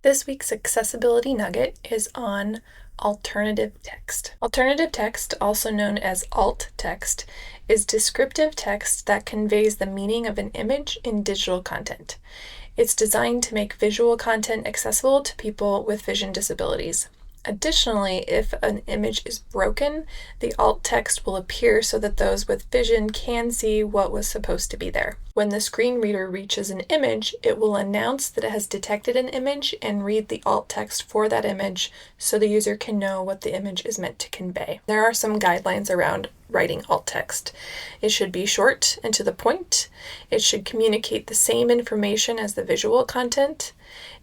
This week's accessibility nugget is on alternative text. Alternative text, also known as alt text, is descriptive text that conveys the meaning of an image in digital content. It's designed to make visual content accessible to people with vision disabilities. Additionally, if an image is broken, the alt text will appear so that those with vision can see what was supposed to be there. When the screen reader reaches an image, it will announce that it has detected an image and read the alt text for that image so the user can know what the image is meant to convey. There are some guidelines around writing alt text. It should be short and to the point. It should communicate the same information as the visual content.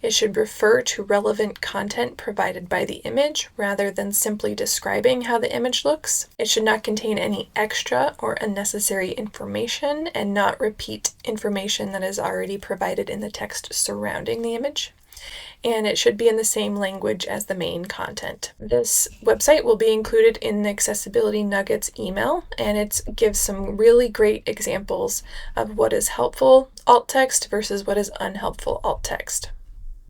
It should refer to relevant content provided by the image rather than simply describing how the image looks. It should not contain any extra or unnecessary information and not repeat information that is already provided in the text surrounding the image. And it should be in the same language as the main content. This website will be included in the Accessibility Nuggets email, and it gives some really great examples of what is helpful alt text versus what is unhelpful alt text.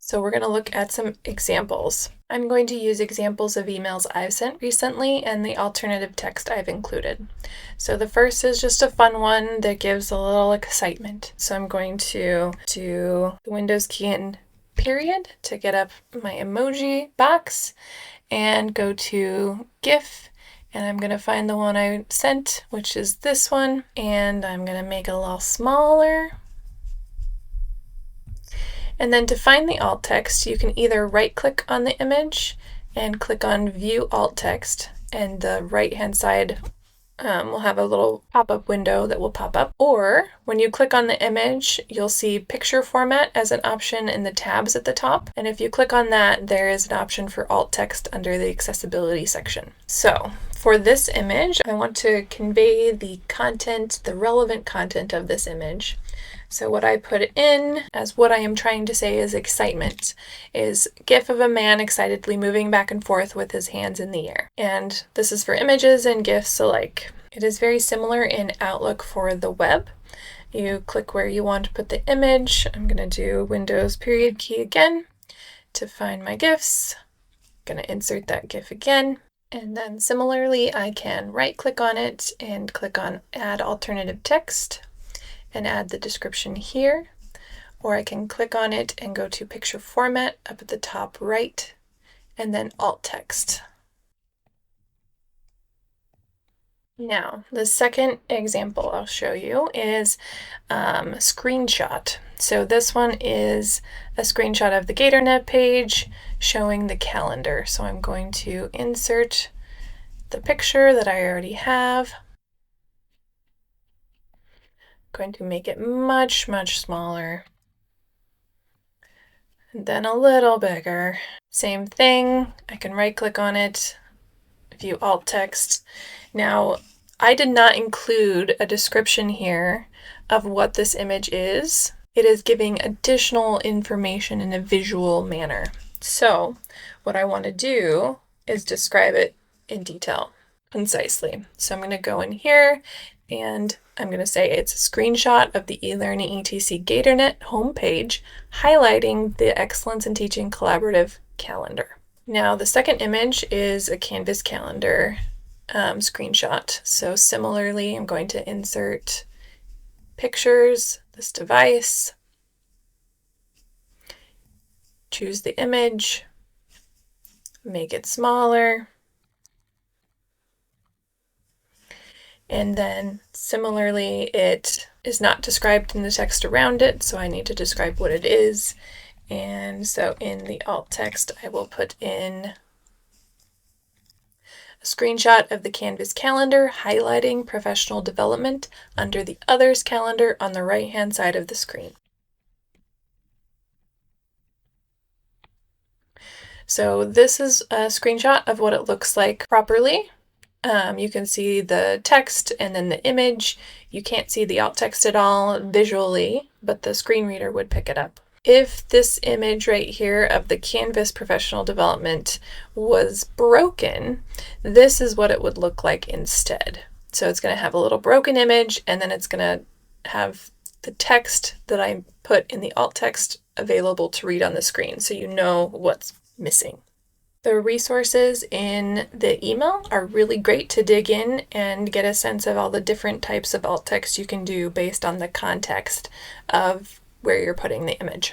So we're going to look at some examples. I'm going to use examples of emails I've sent recently and the alternative text I've included. So the first is just a fun one that gives a little excitement. So I'm going to do the Windows key and period to get up my emoji box and go to GIF, and I'm going to find the one I sent, which is this one, and I'm going to make it a little smaller. And then to find the alt text, you can either right-click on the image and click on View Alt Text, and the right-hand side will have a little pop-up window that will pop up. Or when you click on the image, you'll see Picture Format as an option in the tabs at the top. And if you click on that, there is an option for alt text under the accessibility section. So for this image, I want to convey the content, the relevant content of this image. So what I put in as what I am trying to say is excitement, is GIF of a man excitedly moving back and forth with his hands in the air. And this is for images and GIFs alike. It is very similar in Outlook for the web. You click where you want to put the image. I'm going to do Windows period key again to find my GIFs. I'm going to insert that GIF again. And then similarly, I can right click on it and click on Add Alternative Text and add the description here, or I can click on it and go to Picture Format up at the top right, and then Alt Text. Now, the second example I'll show you is screenshot. So this one is a screenshot of the GatorNet page showing the calendar. So I'm going to insert the picture that I already have. Going to make it much smaller, and then a little bigger. Same thing, I can right click on it, view alt text. Now, I did not include a description here of what this image is. It is giving additional information in a visual manner. So what I want to do is describe it in detail, concisely. So I'm going to go in here and I'm going to say it's a screenshot of the eLearning ETC GatorNet homepage highlighting the Excellence in Teaching Collaborative calendar. Now the second image is a Canvas calendar screenshot. So similarly, I'm going to insert pictures, this device, choose the image, make it smaller, and then similarly, it is not described in the text around it, so I need to describe what it is. And so in the alt text, I will put in a screenshot of the Canvas calendar highlighting professional development under the Others calendar on the right-hand side of the screen. So this is a screenshot of what it looks like properly. You can see the text and then the image. You can't see the alt text at all visually, but the screen reader would pick it up. If this image right here of the Canvas professional development was broken, this is what it would look like instead. So it's going to have a little broken image, and then it's going to have the text that I put in the alt text available to read on the screen, so you know what's missing. The resources in the email are really great to dig in and get a sense of all the different types of alt text you can do based on the context of where you're putting the image.